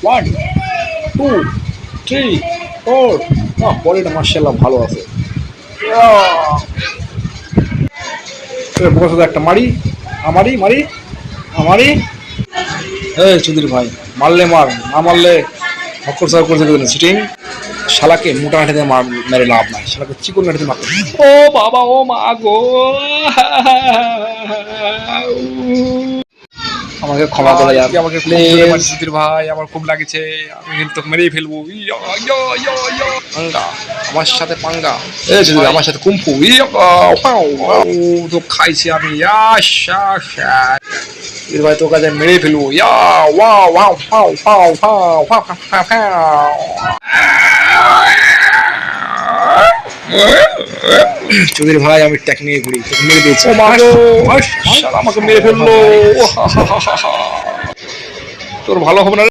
1 2 3 4 বডিটা মাশাআল্লাহ ভালো আছে। বসে একটা মারি আমারই মারি আমারই। এই চৌধুরী ভাই, মারলে মার, না মারলে হকর সার করে দেবেন সিটিং। শালাকে মোটা হাঁটিতে মেরে লাভ নাই, শালাকে চিকন হাঁটিতে মারতে। ও বাবা, ও মা গো, আমাকে ক্ষমা করে যান, আমাকে প্লিজ চৌধুরী ভাই, আমার খুব লাগছে, আমি কিন্তু মেরেই ফেলবো। পাঙ্গা, আমার সাথে পাঙ্গা। এই চৌধুরী আমার সাথে কুম্ফু, তো খাইছি আমি। ভাই তোর কাছে মেরে ফেলবো। চৌধুরী ভাই আমি ট্যাক নিয়ে ঘুরি, তোকে মেরে দিয়েছি। আমাকে মেরে ফেললো। তোর ভালো হবে না।